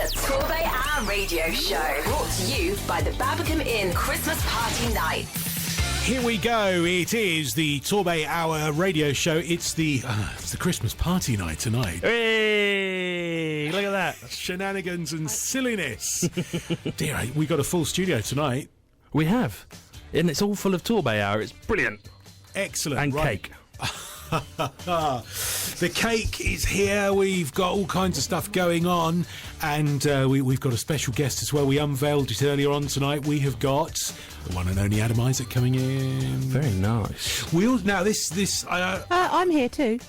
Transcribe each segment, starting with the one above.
The TorbayHour radio show. Brought to you by the Babacom Inn Christmas Party Night. Here we go. It is the TorbayHour radio show. It's the Christmas party night tonight. Hey, look at that. Shenanigans and silliness. Dear, we got a full studio tonight. We have. And it's all full of TorbayHour. It's brilliant. Excellent. And cake. The cake is here. We've got all kinds of stuff going on, and we've got a special guest as well. We unveiled it earlier on tonight. We have got the one and only Adam Isaac coming in. Very nice. Now I'm here too.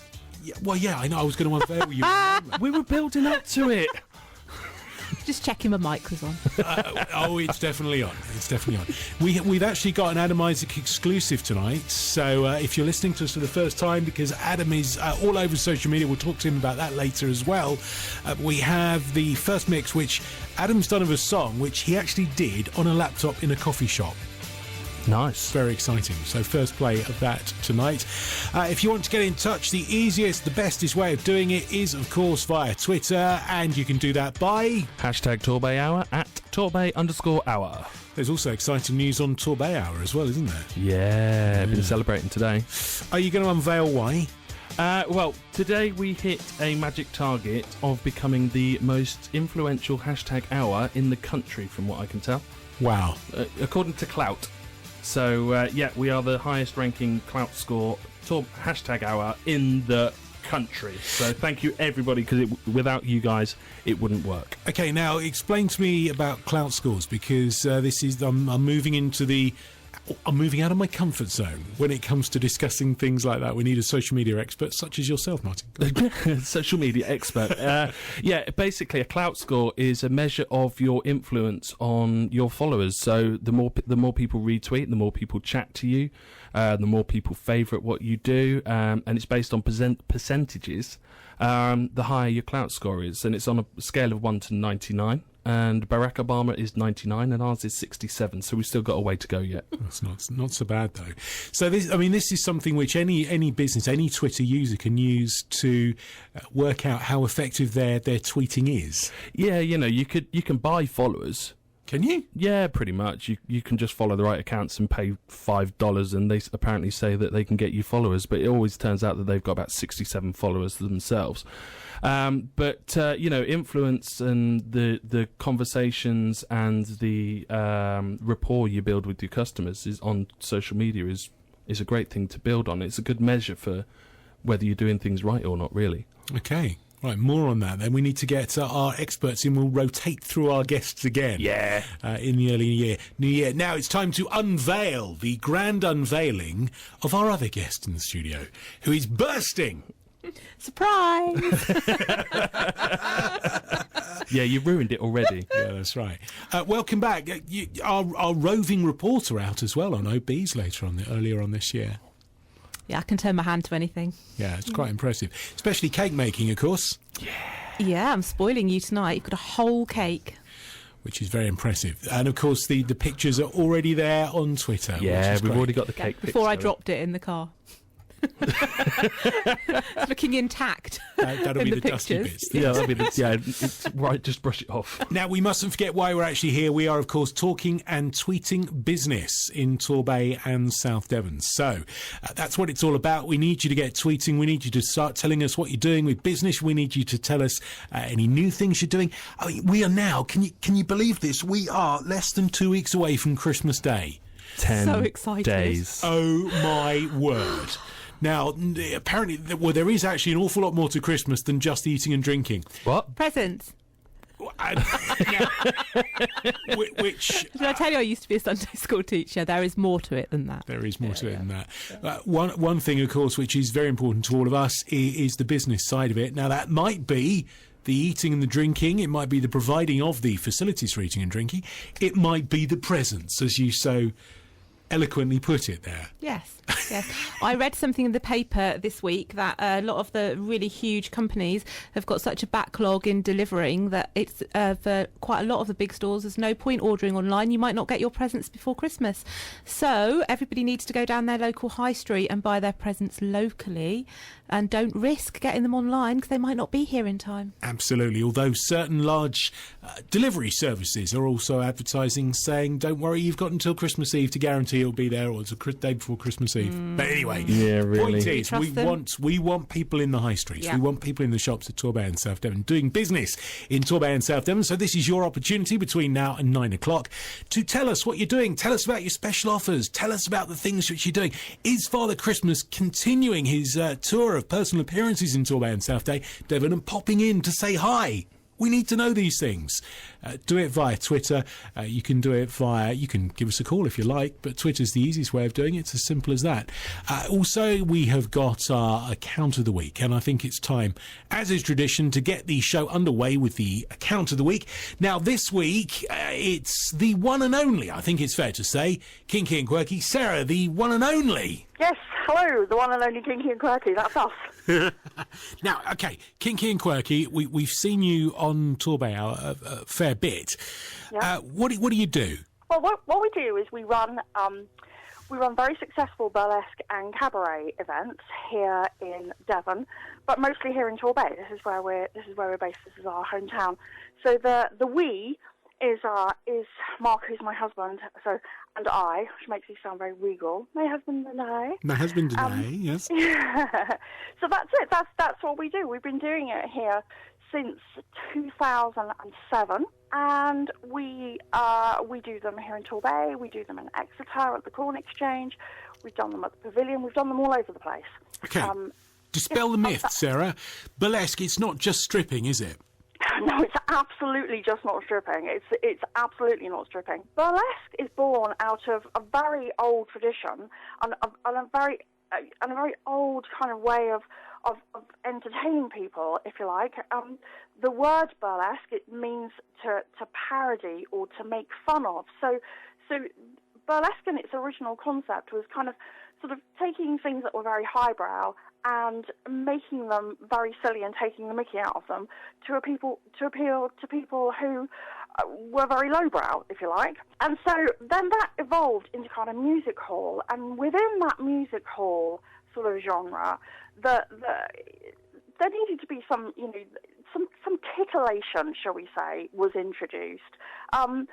Yeah, I know. I was going to unveil you. We were building up to it. Just checking my mic was on. It's definitely on. It's definitely on. We've actually got an Adam Isaac exclusive tonight. So if you're listening to us for the first time, because Adam is all over social media, we'll talk to him about that later as well. We have the first mix, which Adam's done of a song, which he actually did on a laptop in a coffee shop. Nice. Very exciting. So first play of that tonight. If you want to get in touch, the easiest, the bestest way of doing it is, of course, via Twitter. And you can do that by... #TorbayHour at Torbay_hour. There's also exciting news on TorbayHour as well, isn't there? Yeah, I've been celebrating today. Are you going to unveil why? Well, today we hit a magic target of becoming the most influential #hour in the country, from what I can tell. Wow. According to Clout. So, we are the highest ranking Clout score #hour in the country. So thank you, everybody, because without you guys, it wouldn't work. Okay, now explain to me about Clout scores, because I'm moving out of my comfort zone when it comes to discussing things like that. We need a social media expert such as yourself, Martin. Social media expert. Basically, a Clout score is a measure of your influence on your followers. So the more people retweet, the more people chat to you, the more people favourite what you do, and it's based on percentages. The higher your Clout score is, and it's on a scale of 1 to 99. And Barack Obama is 99 and ours is 67, so we've still got a way to go yet. That's not so bad, though. So this is something which any business, any Twitter user can use to work out how effective their tweeting is. Yeah, you can buy followers. Can you? Yeah, pretty much. You can just follow the right accounts and pay $5, and they apparently say that they can get you followers, but it always turns out that they've got about 67 followers themselves. Influence and the conversations and the rapport you build with your customers is on social media is a great thing to build on. It's a good measure for whether you're doing things right or not, really. Okay. Right, more on that then. We need to get our experts in. We'll rotate through our guests again. Yeah. In the early new year. Now it's time to unveil the grand unveiling of our other guest in the studio, who is bursting. Surprise! Yeah, you ruined it already. Yeah, that's right. Welcome back. Our roving reporter out as well on OBs earlier on this year. Yeah, I can turn my hand to anything. Yeah, it's quite impressive. Especially cake making, of course. Yeah, I'm spoiling you tonight. You've got a whole cake. Which is very impressive. And, of course, the pictures are already there on Twitter. Yeah, we've already got the cake before I dropped it in the car. It's looking intact. That'll be the dusty bits. Yeah, that'll be it's right, just brush it off. Now, we mustn't forget why we're actually here. We are, of course, talking and tweeting business in Torbay and South Devon. So that's what it's all about. We need you to get tweeting. We need you to start telling us what you're doing with business. We need you to tell us any new things you're doing. I mean, we are now, can you believe this? We are less than 2 weeks away from Christmas Day. 10 so excited. days. Oh, my word. Now, apparently, there is actually an awful lot more to Christmas than just eating and drinking. What? Presents. Which... Did I tell you I used to be a Sunday school teacher? There is more to it than that. There is more to it than that. One thing, of course, which is very important to all of us is the business side of it. Now, that might be the eating and the drinking. It might be the providing of the facilities for eating and drinking. It might be the presents, as you so eloquently put it there. Yes. I read something in the paper this week that a lot of the really huge companies have got such a backlog in delivering that it's for quite a lot of the big stores, there's no point ordering online. You might not get your presents before Christmas. So everybody needs to go down their local high street and buy their presents locally. and don't risk getting them online because they might not be here in time. Absolutely. Although certain large delivery services are also advertising saying, don't worry, you've got until Christmas Eve to guarantee it'll be there, or it's a day before Christmas Eve. But anyway, Yeah, really. point is, we want people in the high streets. Yeah. We want people in the shops at Torbay and South Devon doing business in Torbay and South Devon. So this is your opportunity between now and 9 o'clock to tell us what you're doing. Tell us about your special offers. Tell us about the things which you're doing. Is Father Christmas continuing his tour of personal appearances in Torbay and South Devon and popping in to say hi? We need to know these things. Do it via Twitter. You can do it you can give us a call if you like, but Twitter's the easiest way of doing it. It's as simple as that. Also, we have got our account of the week, and I think it's time, as is tradition, to get the show underway with the account of the week. Now, this week, it's the one and only, I think it's fair to say, Kinky and Quirky. Sarah, the one and only. Yes, hello, the one and only Kinky and Quirky, that's us. Now, okay, Kinky and Quirky, we've seen you on TorbayHour a fair bit. Yeah. What do you do? Well, what we do is we run very successful burlesque and cabaret events here in Devon, but mostly here in Torbay. This is where we're based. This is our hometown. So the we is Mark, who's my husband, and I, which makes me sound very regal. My husband and I. My husband and I, yes. So that's it. That's what we do. We've been doing it here since 2007, and we do them here in Torbay. We do them in Exeter at the Corn Exchange. We've done them at the Pavilion. We've done them all over the place. Okay. Dispel the myth, Sarah. Burlesque, it's not just stripping, is it? No, it's absolutely just not stripping. It's absolutely not stripping. Burlesque is born out of a very old tradition and a very old kind of way of entertaining people, if you like. The word burlesque, it means to parody or to make fun of. So burlesque in its original concept was kind of sort of taking things that were very highbrow and making them very silly and taking the mickey out of them to appeal to people who were very lowbrow, if you like. And so then that evolved into kind of music hall, and within that music hall sort of genre, there needed to be some titillation, shall we say, was introduced. And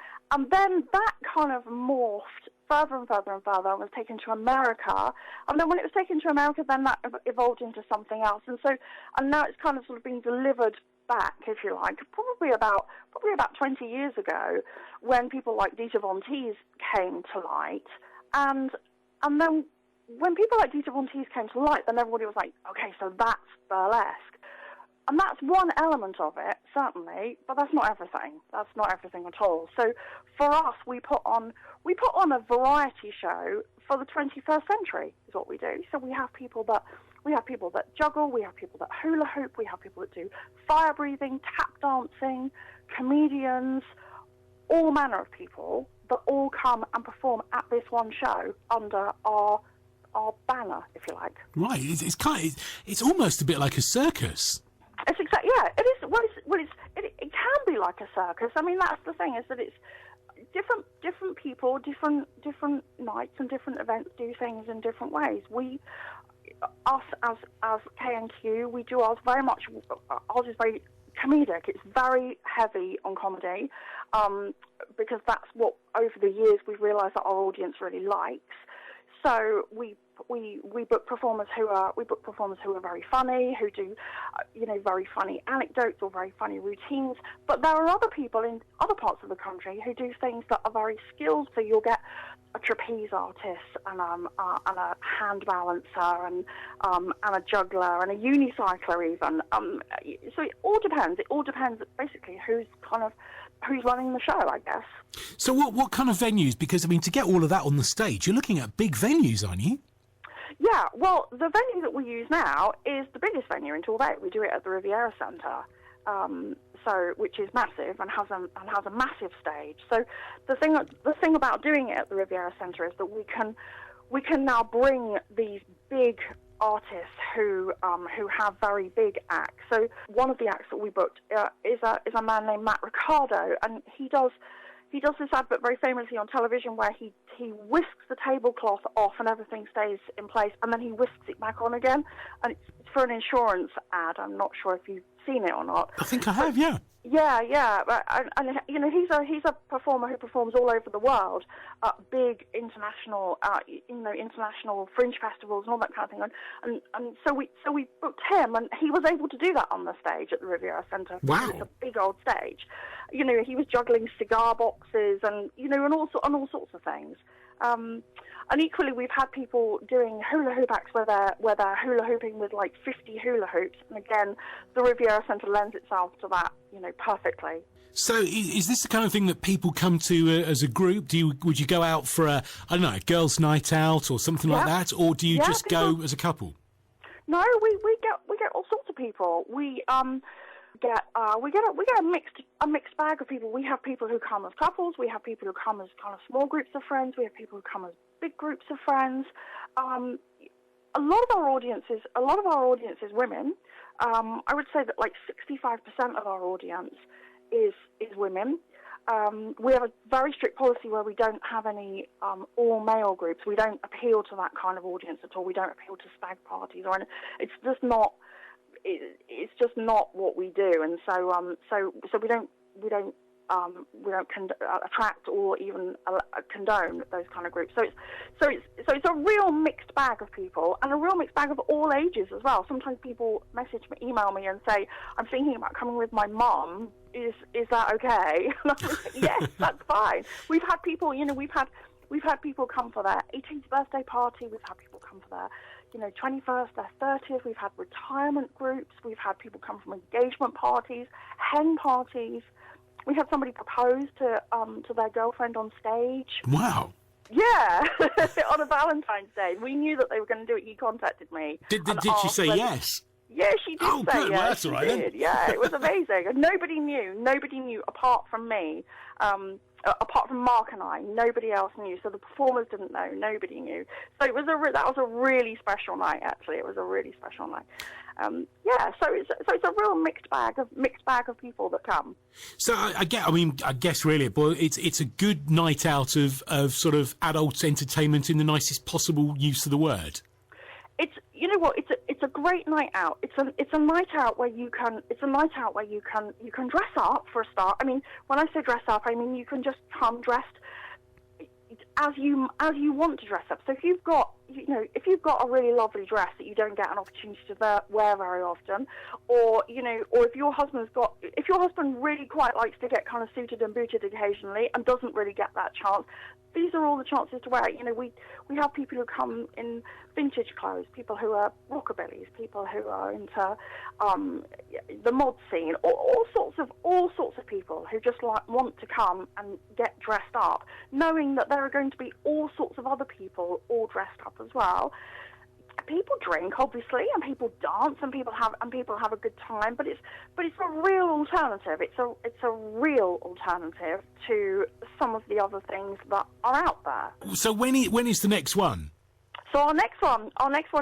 then that kind of morphed further and further and further and was taken to America. And then when it was taken to America, then that evolved into something else. And now it's kind of sort of being delivered back, if you like, probably about 20 years ago, when people like Dita Von Teese came to light. And then when people like Dita Von Teese came to light, then everybody was like, okay, so that's burlesque. And that's one element of it, certainly, but that's not everything. That's not everything at all. So for us, we put on a variety show for the 21st century, is what we do. So we have people that juggle, we have people that hula hoop, we have people that do fire breathing, tap dancing, comedians, all manner of people that all come and perform at this one show under our banner, if you like. Right, it's almost a bit like a circus. It's exactly, yeah. It is. It can be like a circus. I mean, that's the thing, is that it's different people, different nights and different events do things in different ways. Us as K&Q, we do ours very much. Ours is very comedic. It's very heavy on comedy, because that's what over the years we've realised that our audience really likes. So we book performers who are very funny, who do very funny anecdotes or very funny routines. But there are other people in other parts of the country who do things that are very skilled. So you'll get a trapeze artist and a hand balancer and a juggler and a unicycler even. So it all depends. It all depends basically who's running the show, I guess. So what kind of venues? Because, I mean, to get all of that on the stage, you're looking at big venues, aren't you? Yeah, well, the venue that we use now is the biggest venue in Torbay. We do it at the Riviera Centre, which is massive and has a massive stage. So the thing about doing it at the Riviera Centre is that we can now bring these big artists who have very big acts. So one of the acts that we booked is a man named Matt Ricardo, and he does he does this advert very famously on television where he whisks the tablecloth off and everything stays in place, and then he whisks it back on again, and it's for an insurance ad. I'm not sure if you've seen it or not. I think I have, yeah. Yeah. And you know, he's a performer who performs all over the world at big international, international fringe festivals and all that kind of thing. And so we booked him, and he was able to do that on the stage at the Riviera Centre. Wow. It's a big old stage. You know, he was juggling cigar boxes and all sorts of things. And equally, we've had people doing hula hoop acts where they're hula hooping with like 50 hula hoops, and again, the Riviera Centre lends itself to that, perfectly. So, is this the kind of thing that people come to as a group? Would you go out for a girls' night out or something like that, or do you just go as a couple? No, we get all sorts of people. We get a mixed bag of people. We have people who come as couples. We have people who come as kind of small groups of friends. We have people who come as big groups of friends. A lot of our audience is women. I would say that like 65% of our audience is women. We have a very strict policy where we don't have any all male groups. We don't appeal to that kind of audience at all. We don't appeal to stag parties or anything. It's just not what we do, and so we don't attract or even condone those kind of groups. So it's a real mixed bag of people, and a real mixed bag of all ages as well. Sometimes people email me and say, "I'm thinking about coming with my mum. Is that okay?" And I'm like, yes, that's fine. We've had people, we've had people come for their 18th birthday party. We've had people come for their 21st, their 30th. We've had retirement groups. We've had people come from engagement parties, hen parties. We had somebody propose to their girlfriend on stage. Wow. Yeah, on a Valentine's Day. We knew that they were going to do it. He contacted me. Did she say yes? Yeah, she did say good. yes. Well, that's all right then. Yeah, it was amazing. And nobody knew apart from me. Apart from Mark and I, nobody else knew. So the performers didn't know. Nobody knew. So that was a really special night. Actually, it was a really special night. So it's a real mixed bag of people that come. So I guess really, it's a good night out of sort of adult entertainment in the nicest possible use of the word. It's a great night out. It's a night out where you can dress up for a start. I mean, when I say dress up, I mean you can just come dressed as you want to dress up. So if you've got a really lovely dress that you don't get an opportunity to wear very often, or if your husband really quite likes to get kind of suited and booted occasionally and doesn't really get that chance, these are all the chances to wear it. We have people who come in vintage clothes, people who are rockabillys, people who are into the mod scene, all sorts of people who just want to come and get dressed up, knowing that there are going to be all sorts of other people all dressed up as well. People drink, obviously, and people dance, and people have a good time. But it's a real alternative. It's a real alternative to some of the other things that are out there. So when is the next one? So our next one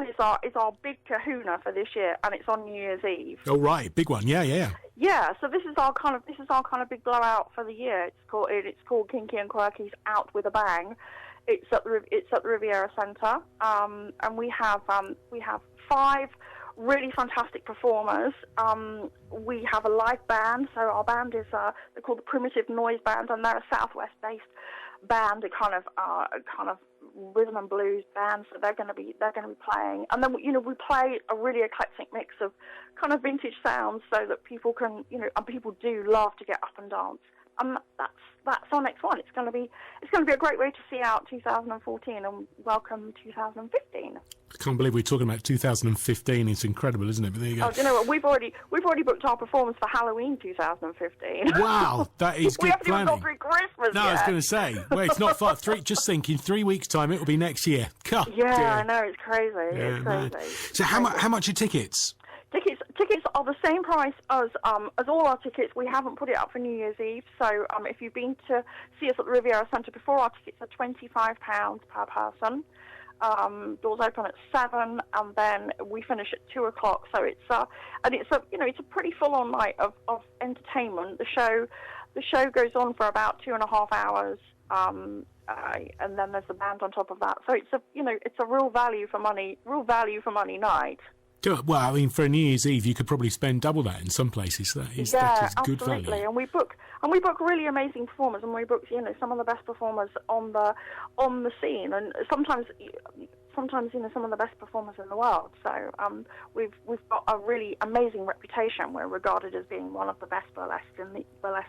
is our big kahuna for this year, and it's on New Year's Eve. Oh right, big one, yeah. Yeah, so this is our kind of big blowout for the year. It's called Kinky and Quirky's Out with a Bang. It's at the Riviera Centre, and we have 5 really fantastic performers. We have a live band, so our band is they're called the Primitive Noise Band, and they're a Southwest-based band, a kind of rhythm and blues band. So they're going to be playing, and then we play a really eclectic mix of kind of vintage sounds, so that people can and people do love to get up and dance. And that's our next one. It's going to be a great way to see out 2014 and welcome 2015. I can't believe we're talking about 2015. It's incredible, isn't it? But there you go. Oh, do you know what? We've already booked our performance for Halloween 2015. Wow, that is good planning. We haven't even got through Christmas No, yet. I was going to say, well, it's not far. Just think, in 3 weeks' time, it will be next year. God, yeah, dear. I know, it's crazy. Yeah, it's man. crazy. So how much are tickets? Tickets are the same price as all our tickets. We haven't put it up for New Year's Eve, so if you've been to see us at the Riviera Centre before, our tickets are £25 per person. Doors open at 7, and then we finish at 2 o'clock. So it's a pretty full-on night of entertainment. The show The show goes on for about 2.5 hours, and then there's the band on top of that. So it's a real value for money night. Well, I mean, for a New Year's Eve, you could probably spend double that in some places. That is good absolutely. value. And we book really amazing performers, and we book some of the best performers on the scene, and sometimes some of the best performers in the world. So we've got a really amazing reputation. We're regarded as being one of the best burlesque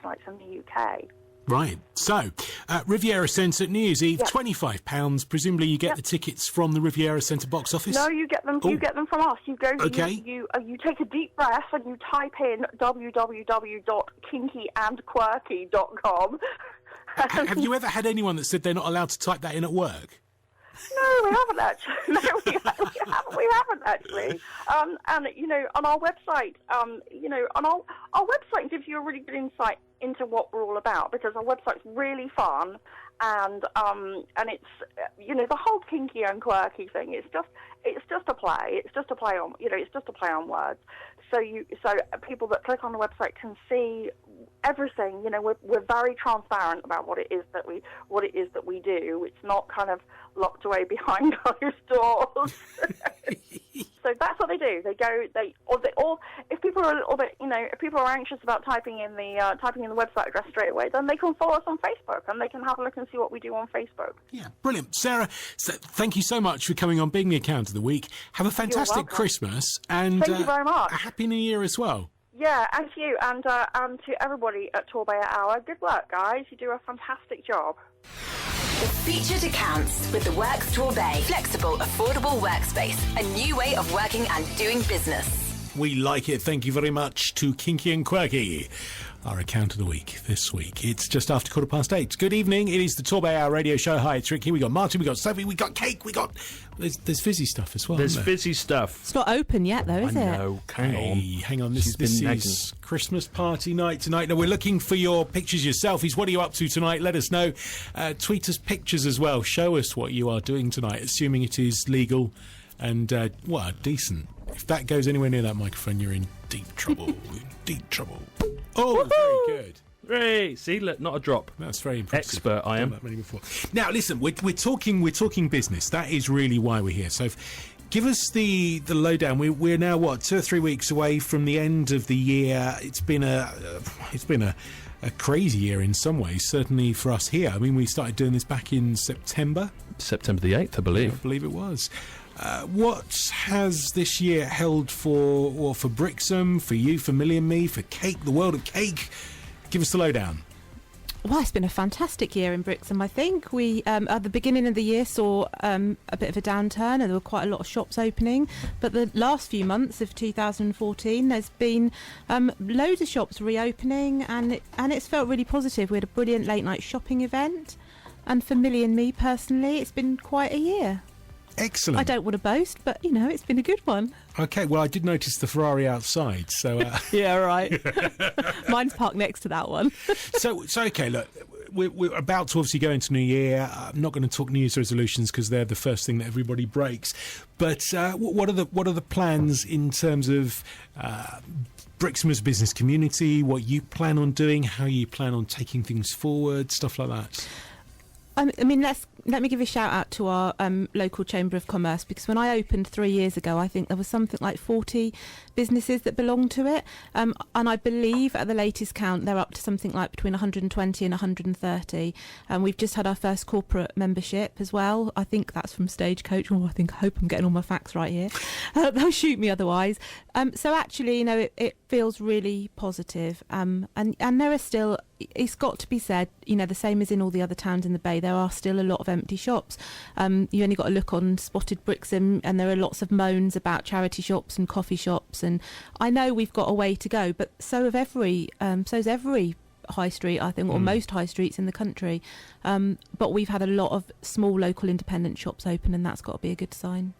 nights in the UK. Right. So, Riviera Centre, New Year's Eve, £25. Presumably, you get the tickets from the Riviera Centre box office. No, you get them. You get them from us. You go. Okay. You take a deep breath and you type in www.kinkyandquirky.com. Have you ever had anyone that said they're not allowed to type that in at work? No, we haven't actually. No, we haven't actually. And on our website, on our website gives you a really good insight into what we're all about, because our website's really fun, and it's the whole kinky and quirky thing. It's just a play. It's just a play on words. So people that click on the website can see everything. We're very transparent about what it is that we do. It's not kind of locked away behind closed doors. So that's what they do. They go. Or if people are a little bit, if people are anxious about typing in the website address straight away, then they can follow us on Facebook and they can have a look and see what we do on Facebook. Yeah, brilliant, Sarah. Thank you so much for coming on, being the account of the week. Have a fantastic Christmas, and thank you very much. A happy New Year as well. Yeah, and to you, and to everybody at TorbayHour. Good work, guys. You do a fantastic job. The featured accounts with the Works Torbay. Flexible, affordable workspace. A new way of working and doing business. We like it. Thank you very much to Kinky and Quirky, our account of the week this week. It's just after 8:15. Good evening. It is the TorbayHour radio show. Hi, it's Ricky. We got Martin. We got Sophie. We got Cake. There's fizzy stuff as well. There's fizzy stuff. It's not open yet, though, is it? No, hang on. This is Christmas party night tonight. Now, we're looking for your pictures, your selfies. What are you up to tonight? Let us know. Tweet us pictures as well. Show us what you are doing tonight, assuming it is legal and, decent. If that goes anywhere near that microphone, you're in deep trouble. Deep trouble. Oh, Woo-hoo! Very good. Hey, see, look, not a drop. That's very impressive. Expert, I am. Done that many before. Now, listen, we're talking business. That is really why we're here. So, give us the lowdown. We're now 2 or 3 weeks away from the end of the year. It's been a crazy year in some ways. Certainly for us here. I mean, we started doing this back in September the 8th, I believe. I believe it was. What has this year held for Brixham, for you, for Millie and me, for Cake, the world of Cake? Give us the lowdown. Well, it's been a fantastic year in Brixham, I think. We, at the beginning of the year, saw a bit of a downturn, and there were quite a lot of shops opening. But the last few months of 2014, there's been loads of shops reopening, and it's felt really positive. We had a brilliant late-night shopping event. And for Millie and me, personally, it's been quite a year. Excellent. I don't want to boast, but, it's been a good one. OK, well, I did notice the Ferrari outside, so... Yeah, right. Mine's parked next to that one. So OK, look, we're about to obviously go into New Year. I'm not going to talk New Year's resolutions because they're the first thing that everybody breaks. But what are the plans in terms of Brixham as a business community, what you plan on doing, how you plan on taking things forward, stuff like that? I mean, let me give a shout out to our local Chamber of Commerce, because when I opened 3 years ago, I think there was something like 40 businesses that belonged to it. And I believe at the latest count, they're up to something like between 120 and 130. And we've just had our first corporate membership as well. I think that's from Stagecoach. I hope I'm getting all my facts right here. They'll shoot me otherwise. So actually, it feels really positive. And there are still, it's got to be said, the same as in all the other towns in the Bay, there are still a lot of empty shops. You only got to look on Spotted Brixham, and there are lots of moans about charity shops and coffee shops. And I know we've got a way to go, but so's every high street, I think, or most high streets in the country. But we've had a lot of small local independent shops open, and that's got to be a good sign.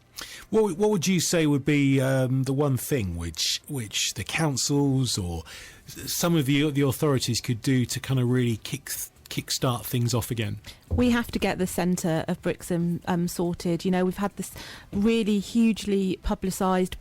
What would you say would be the one thing which the councils or some of the authorities could do to kind of really kickstart things off again? We have to get the centre of Brixham sorted. We've had this really hugely publicised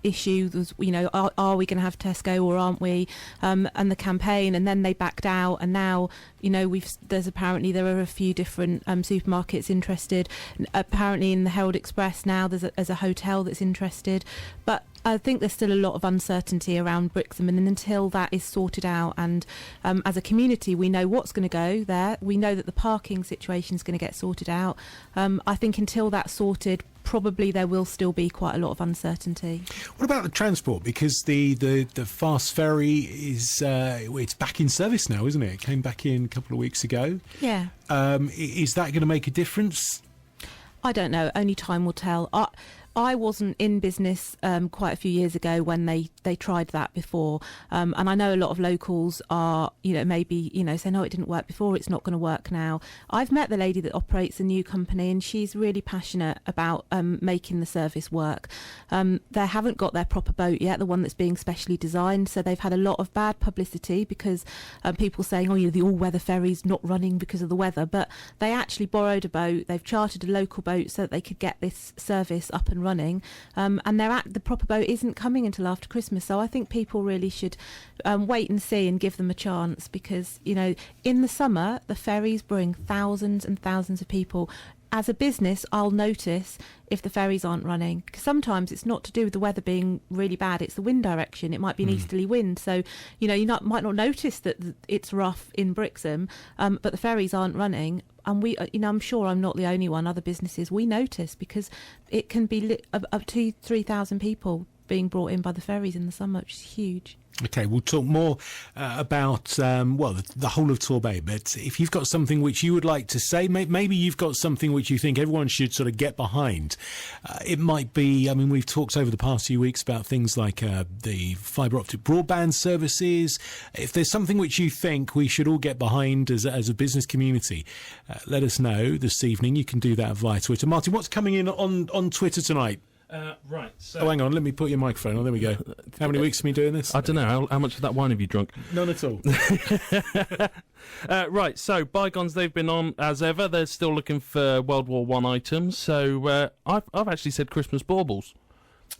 issue was, are we going to have Tesco or aren't we, and the campaign, and then they backed out, and now there are a few different supermarkets interested. Apparently in the Herald Express now there's a hotel that's interested, but I think there's still a lot of uncertainty around Brixham, and until that is sorted out, and as a community we know what's going to go there, we know that the parking situation is going to get sorted out. I think until that's sorted, probably there will still be quite a lot of uncertainty. What about the transport? Because the fast ferry is it's back in service now, isn't it? It came back in a couple of weeks ago. Yeah. Is that going to make a difference? I don't know. Only time will tell. I wasn't in business quite a few years ago when they tried that before, and I know a lot of locals are maybe saying, oh, it didn't work before, it's not going to work now. I've met the lady that operates a new company, and she's really passionate about making the service work. They haven't got their proper boat yet, the one that's being specially designed, so they've had a lot of bad publicity because people saying, oh, the all-weather ferry's not running because of the weather, but they actually borrowed a boat, they've chartered a local boat so that they could get this service up and running, and the proper boat isn't coming until after Christmas. So I think people really should wait and see and give them a chance, because in the summer the ferries bring thousands and thousands of people. As a business, I'll notice if the ferries aren't running, because sometimes it's not to do with the weather being really bad, it's the wind direction. It might be an easterly wind, so you might not notice that it's rough in Brixham, but the ferries aren't running. And I'm sure I'm not the only one. Other businesses, we notice, because it can be up to 3,000 people being brought in by the ferries in the summer, which is huge. Okay, we'll talk more about, the whole of Torbay, but if you've got something which you would like to say, maybe you've got something which you think everyone should sort of get behind. It might be, we've talked over the past few weeks about things like the fibre optic broadband services. If there's something which you think we should all get behind as a business community, let us know this evening. You can do that via Twitter. Martin, what's coming in on Twitter tonight? Right. So hang on, let me put your microphone on. There we go. How many weeks have we been doing this? I don't know. How much of that wine have you drunk? None at all. Right. So bygones, they've been on as ever. They're still looking for World War I items. So I've actually said Christmas baubles.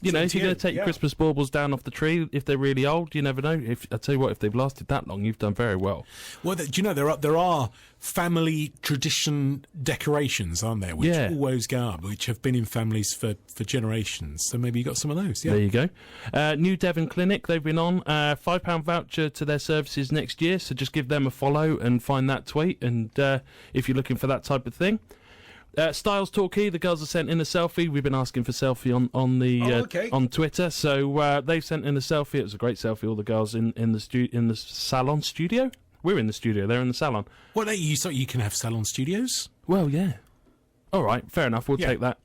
If you're going to take your Christmas baubles down off the tree, if they're really old, you never know. I tell you what, if they've lasted that long, you've done very well. Well, do you know there are family tradition decorations, aren't there, which always go up, which have been in families for generations. So maybe you got some of those. Yeah. There you go. New Devon Clinic, they've been on £5 voucher to their services next year. So just give them a follow and find that tweet. And if you're looking for that type of thing. Styles Torquay, the girls have sent in a selfie. We've been asking for selfie on Twitter, so they've sent in a selfie. It was a great selfie. All the girls in the salon studio. We're in the studio. They're in the salon. Well, you can have salon studios. Well, yeah. All right, fair enough. We'll take that.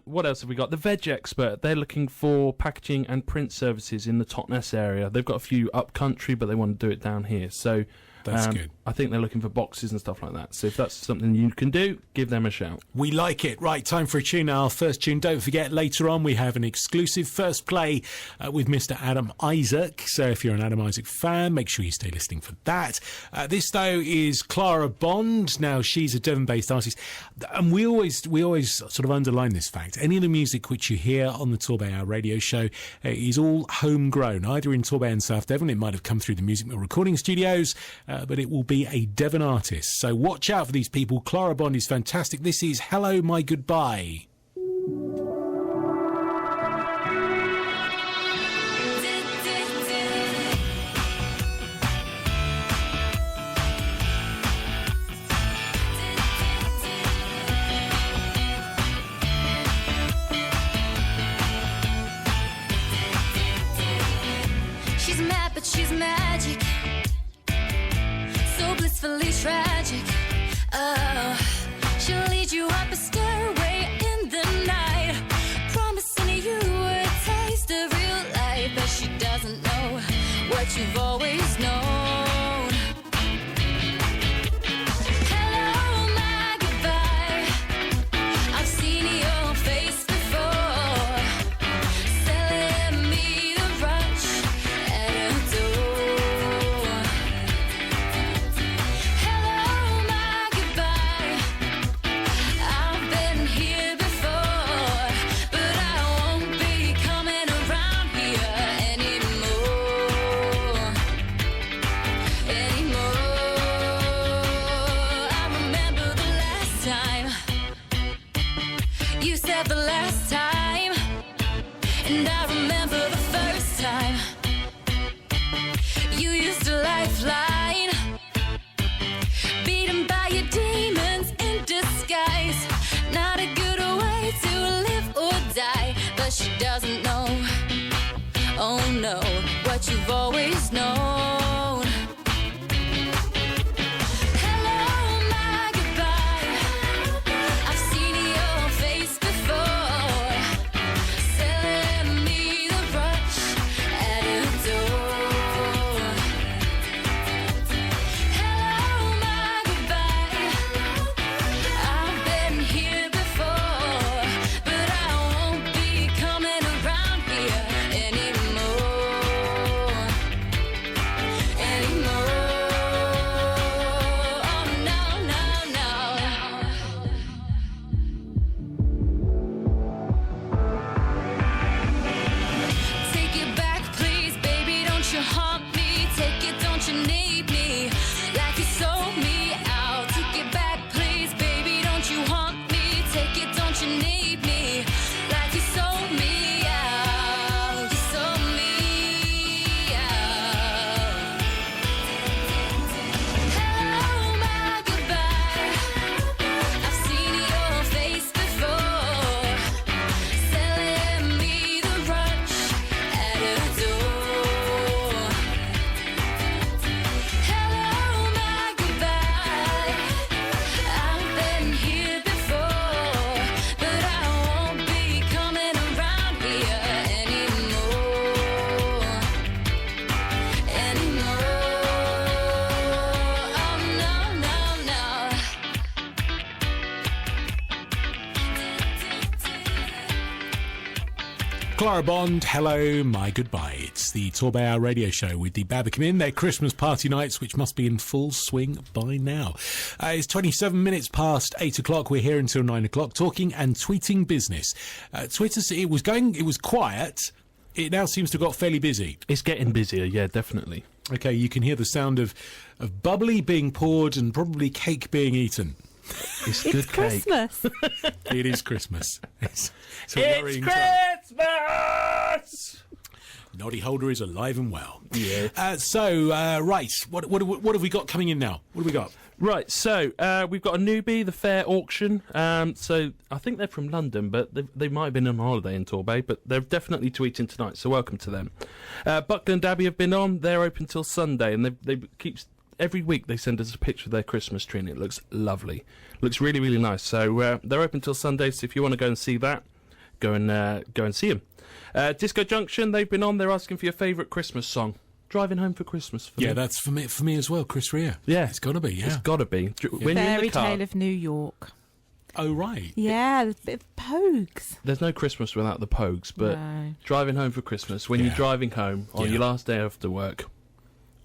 What else have we got? The Veg Expert. They're looking for packaging and print services in the Totnes area. They've got a few up country, but they want to do it down here. So. That's good. I think they're looking for boxes and stuff like that. So if that's something you can do, give them a shout. We like it. Right, time for a tune now. Our first tune. Don't forget, later on we have an exclusive first play with Mr. Adam Isaac. So if you're an Adam Isaac fan, make sure you stay listening for that. This, though, is Clara Bond. Now, she's a Devon-based artist. And we always sort of underline this fact. Any of the music which you hear on the TorbayHour radio show is all homegrown, either in Torbay and South Devon. It might have come through the Music Mill recording studios, but it will be a Devon artist. So watch out for these people. Clara Bond is fantastic. This is Hello, My Goodbye. She's mad, but she's magic. So blissfully tragic. Oh, she'll lead you up a stairway in the night, promising you a taste of real life, but she doesn't know what you've always known. Hello, my goodbye. I've seen your face before, selling me the rush at a door. Hello, my goodbye. I've been here before, but I won't be coming you've always known. Hello, my goodbye. I've seen your face before, selling me the rush at a door. Hello, my goodbye. I've been here before, but I won't be coming around here anymore. Oh, no, no, no. Take it back, please, baby, don't you haunt me. Take it, don't you need me like you sold me out. Take it back, please, baby, don't you haunt me. Take it, don't you need me like you sold me out. You sold me out. Hello, my goodbye. I've seen your face before, selling me the rush at a door. Hello, my goodbye. I've been here before, but I won't be coming around here anymore. Oh, no, no, no. Clara Bond, hello, my goodbye. It's the TorbayHour radio show with the Babacom in their Christmas party nights, which must be in full swing by now. It's 27 minutes past 8 o'clock. We're here until 9 o'clock, talking and tweeting business. Twitter, it was quiet. It now seems to have got fairly busy. It's getting busier, yeah, definitely. Okay, you can hear the sound of bubbly being poured and probably cake being eaten. It's It's good cake. Christmas. It is Christmas. It's a worrying time. Christmas! Noddy Holder is alive and well. Yeah. Right, what have we got coming in now? What have we got? Right, so we've got a newbie, the Fair Auction. So I think they're from London, but they might have been on holiday in Torbay, but they're definitely tweeting tonight, so welcome to them. Buckland Abbey have been on. They're open till Sunday, and they keep every week they send us a picture of their Christmas tree, and it looks lovely. Looks really, really nice. So they're open till Sunday, so if you want to go and see that, go and see them. Disco Junction, they've been on. They're asking for your favourite Christmas song. Driving Home for Christmas. Yeah, that's for me as well, Chris Rea. Yeah. It's got to be, yeah. It's got to be. When you're in Fairy the car, Tale of New York. Oh, right. Yeah, there's a bit of Pogues. there's no Christmas without the Pogues, but No. Driving Home for Christmas, when Yeah. you're driving home on Yeah. your last day after work,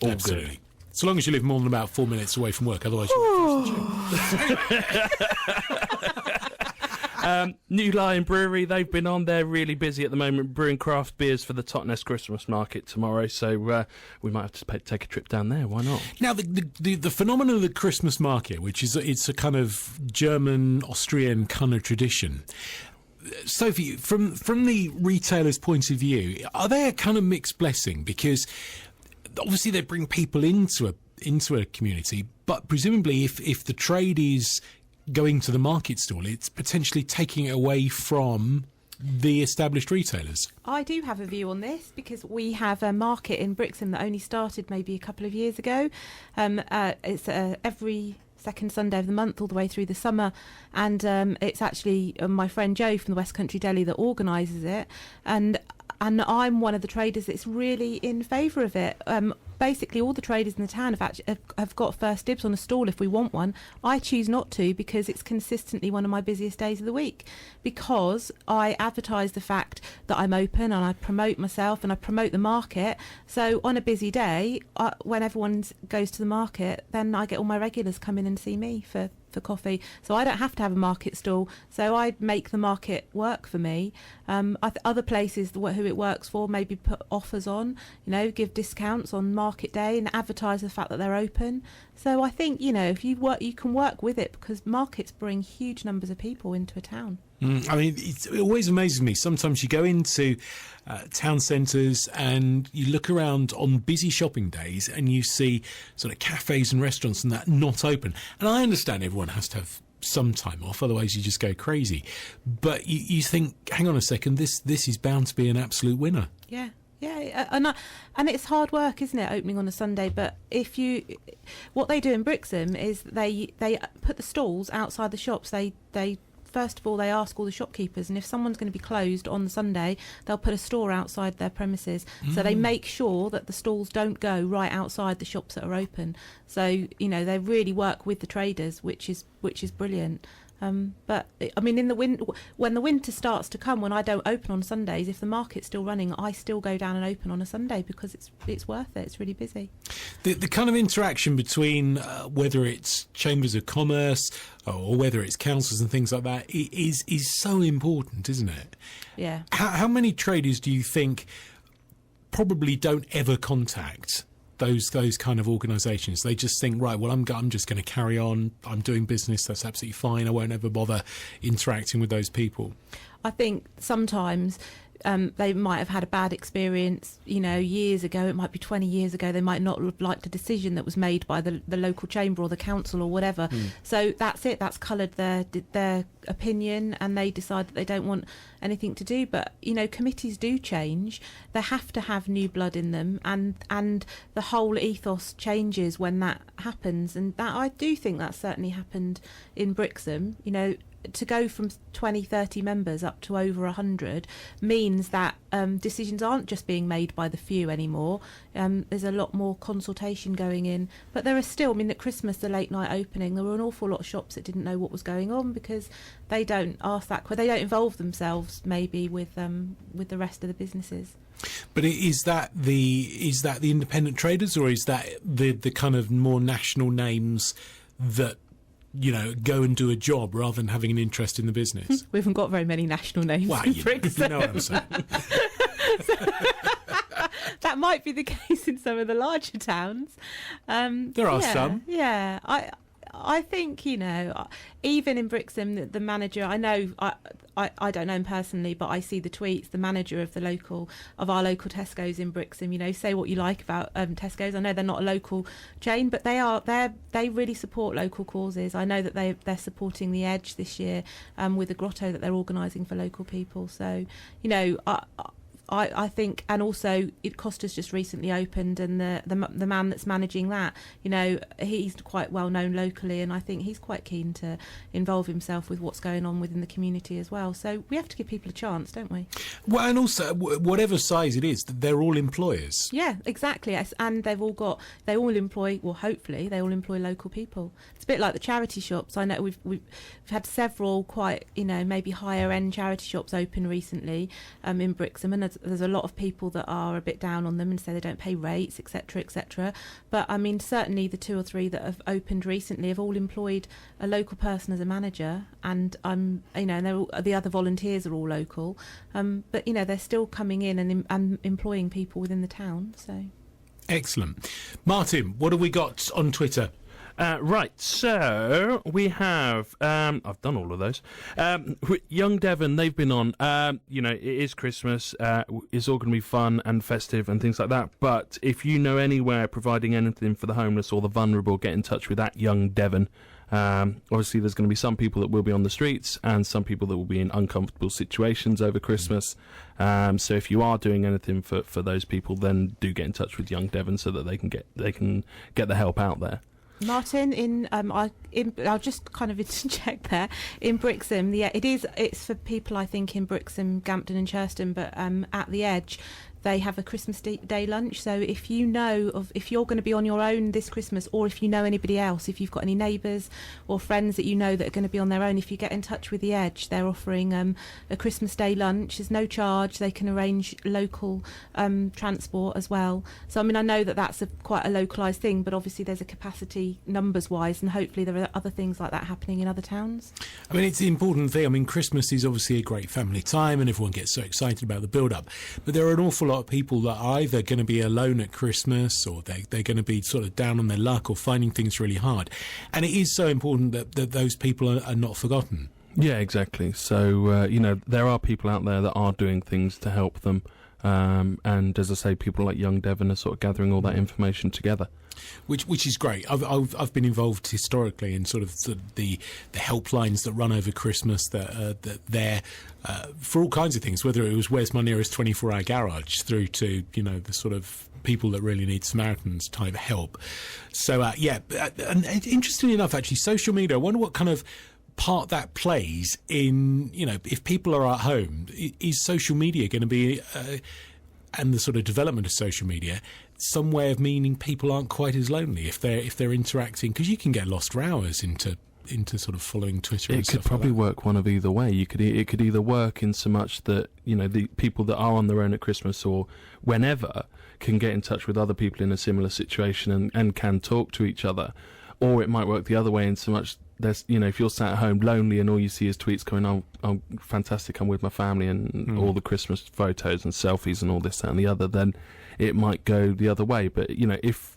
all Absolutely. So long as you live more than about 4 minutes away from work, otherwise you're New Lion Brewery, they've been on. They're really busy at the moment, brewing craft beers for the Totnes Christmas market tomorrow. So we might have to take a trip down there. Why not? Now, the phenomenon of the Christmas market, which is it's a kind of German, Austrian kind of tradition. Sophie, from the retailer's point of view, are they a kind of mixed blessing? Because obviously they bring people into a community, but presumably if the trade is going to the market stall, it's potentially taking it away from the established retailers. I do have a view on this because we have a market in Brixham that only started maybe a couple of years ago. It's every second Sunday of the month all the way through the summer, and it's actually my friend Joe from the West Country Deli that organises it, and I'm one of the traders that's really in favour of it. Basically, all the traders in the town have got first dibs on a stall if we want one. I choose not to because it's consistently one of my busiest days of the week, because I advertise the fact that I'm open and I promote myself and I promote the market. So on a busy day, when everyone goes to the market, then I get all my regulars come in and see me for coffee, so I don't have to have a market stall, so I make the market work for me. Other places who it works for maybe put offers on, give discounts on market day and advertise the fact that they're open. So I think if you work, you can work with it, because markets bring huge numbers of people into a town. I mean, it always amazes me. Sometimes you go into town centres and you look around on busy shopping days and you see sort of cafes and restaurants and that not open. And I understand everyone has to have some time off, otherwise you just go crazy. But you think, hang on a second, this is bound to be an absolute winner. Yeah, and it's hard work, isn't it, opening on a Sunday? But what they do in Brixham is they put the stalls outside the shops. They first of all, they ask all the shopkeepers, and if someone's going to be closed on the Sunday, they'll put a store outside their premises. So they make sure that the stalls don't go right outside the shops that are open. So, they really work with the traders, which is brilliant. But I mean, when the winter starts to come, when I don't open on Sundays, if the market's still running, I still go down and open on a Sunday because it's worth it. It's really busy. The kind of interaction between whether it's chambers of commerce or whether it's councils and things like that is so important, isn't it? Yeah. How many traders do you think probably don't ever contact those kind of organisations? They just think, right, well, I'm just going to carry on. I'm doing business. That's absolutely fine. I won't ever bother interacting with those people. I think sometimes they might have had a bad experience, years ago. It might be 20 years ago. They might not have liked a decision that was made by the local chamber or the council or whatever. So that's it. That's coloured their opinion, and they decide that they don't want anything to do. But committees do change. They have to have new blood in them, and the whole ethos changes when that happens. And that, I do think that certainly happened in Brixham. To go from 20, 30 members up to over 100 means that decisions aren't just being made by the few anymore. There's a lot more consultation going in. But there are still, at Christmas, the late night opening, there were an awful lot of shops that didn't know what was going on because they don't ask that. They don't involve themselves maybe with the rest of the businesses. But is that the independent traders, or is that the kind of more national names that go and do a job rather than having an interest in the business? We haven't got very many national names. Well, in you know what I'm saying. That might be the case in some of the larger towns. There are some. Yeah, I think even in Brixham, the manager, I know, I don't know him personally, but I see the tweets. The manager of our local Tesco's in Brixham, say what you like about Tesco's. I know they're not a local chain, but they really support local causes. I know that they're supporting the Edge this year with a grotto that they're organising for local people. So I think, and also Costa's just recently opened, and the man that's managing that, he's quite well known locally, and I think he's quite keen to involve himself with what's going on within the community as well. So we have to give people a chance, don't we? Well, and also whatever size it is, they're all employers. Yeah, exactly. Yes. And they all employ, well, hopefully they all employ local people. It's a bit like the charity shops. I know we've had several quite maybe higher end charity shops open recently in Brixham, and there's a lot of people that are a bit down on them and say they don't pay rates, etc., etc. But certainly the 2 or 3 that have opened recently have all employed a local person as a manager, and and the other volunteers are all local. But they're still coming in and employing people within the town. So excellent. Martin, what have we got on Twitter? Right, so we have, I've done all of those. Young Devon, they've been on, it is Christmas, it's all going to be fun and festive and things like that. But if you know anywhere providing anything for the homeless or the vulnerable, get in touch with that Young Devon. Obviously, there's going to be some people that will be on the streets and some people that will be in uncomfortable situations over Christmas. So if you are doing anything for those people, then do get in touch with Young Devon so that they can get the help out there. Martin, I'll just kind of interject there. In Brixham, it's for people, I think, in Brixham, Gampton and Churston, but at the Edge, they have a Christmas Day lunch. So if you're going to be on your own this Christmas, or if you know anybody else, if you've got any neighbours or friends that that are going to be on their own, if you get in touch with the Edge, they're offering a Christmas Day lunch. There's no charge. They can arrange local transport as well. So I know that that's quite a localised thing, but obviously there's a capacity numbers wise, and hopefully there are other things like that happening in other towns. It's the important thing. Christmas is obviously a great family time, and everyone gets so excited about the build-up. But there are an awful lot of people that are either going to be alone at Christmas, or they're going to be sort of down on their luck or finding things really hard. And it is so important that those people are not forgotten. Yeah, exactly. So, there are people out there that are doing things to help them. And as I say, people like Young Devon are sort of gathering all that information together. Which is great. I've been involved historically in sort of the helplines that run over Christmas that they're for all kinds of things, whether it was where's my nearest 24-hour garage through to, you know, the sort of people that really need Samaritans type help. So and interestingly enough, actually, social media, I wonder what kind of part that plays in, you know, if people are at home, is social media going to be and the sort of development of social media some way of meaning people aren't quite as lonely if they're interacting, because you can get lost for hours into sort of following Twitter. It could probably work one of either way. It could either work in so much that, you know, the people that are on their own at Christmas or whenever can get in touch with other people in a similar situation and can talk to each other, or it might work the other way in so much there's, you know, if you're sat at home lonely and all you see is tweets going, oh fantastic, I'm with my family, and all the Christmas photos and selfies and all this, that and the other, then it might go the other way. But, you know, if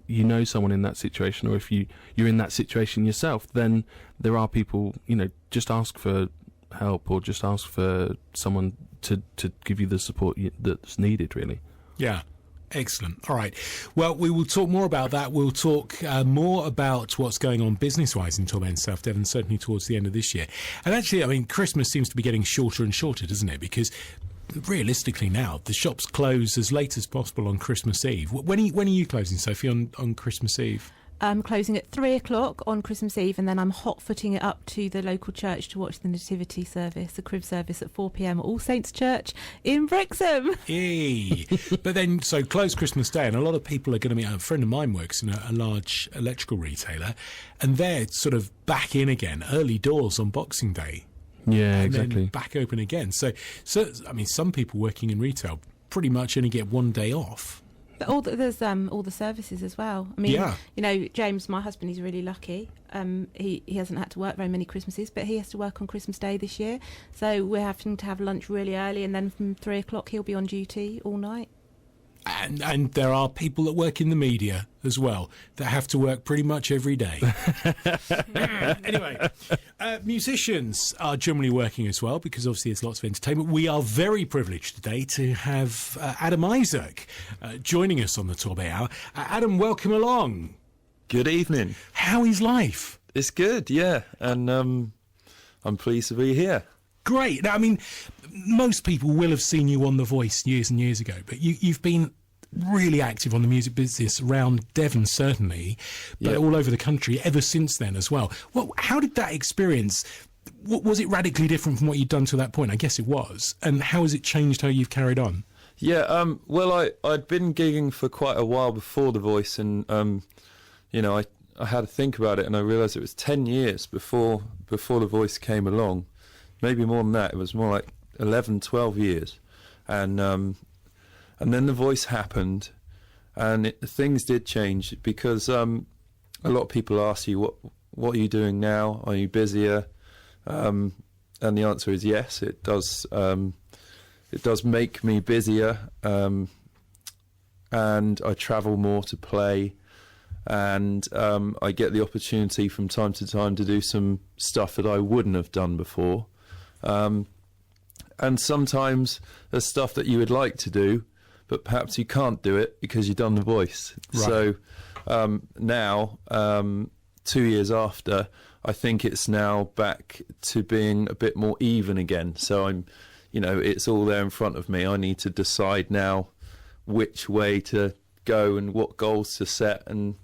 you know someone in that situation, or if you're in that situation yourself, then there are people, you know, just ask for help or just ask for someone to give you the support that's needed, really. Yeah. Excellent. All right. Well, we will talk more about that. We'll talk more about what's going on business-wise in Torbay and South Devon, certainly towards the end of this year. And actually, I mean, Christmas seems to be getting shorter and shorter, doesn't it? Because realistically now, the shops close as late as possible on Christmas Eve. When are you closing, Sophie, on Christmas Eve? I'm closing at 3:00 on Christmas Eve, and then I'm hot-footing it up to the local church to watch the Nativity service, the crib service at 4 p.m. at All Saints Church in Brixham. Yay! But then, so close Christmas Day, and a lot of people are going to be. A friend of mine works in a large electrical retailer, and they're sort of back in again, early doors on Boxing Day. Yeah, and exactly. Then back open again. So I mean, some people working in retail pretty much only get one day off. But there's all the services as well. I mean, Yeah. you know, James, my husband, he's really lucky. He hasn't had to work very many Christmases, but he has to work on Christmas Day this year. So we're having to have lunch really early, and then from 3:00 he'll be on duty all night. And there are people that work in the media as well that have to work pretty much every day. Anyway, musicians are generally working as well, because obviously there's lots of entertainment. We are very privileged today to have Adam Isaac joining us on the TorbayHour. Adam, welcome along. Good evening. How is life? It's good, yeah, and I'm pleased to be here. Great. Now, I mean, most people will have seen you on The Voice years and years ago, but you've been really active on the music business around Devon, certainly, but all over the country ever since then as well. Well, how did that experience, was it radically different from what you'd done to that point? I guess it was. And how has it changed how you've carried on? Yeah, well, I'd been gigging for quite a while before The Voice, and, you know, I had to think about it, and I realised it was 10 years before The Voice came along. Maybe more than that. It was more like 11, 12 years. And then The Voice happened, and things did change, because a lot of people ask you, what are you doing now? Are you busier? And the answer is yes, it does. It does make me busier, and I travel more to play, and I get the opportunity from time to time to do some stuff that I wouldn't have done before. And sometimes there's stuff that you would like to do, but perhaps you can't do it because you've done The Voice. Right. So now, 2 years after, I think it's now back to being a bit more even again. So it's all there in front of me. I need to decide now which way to go and what goals to set, and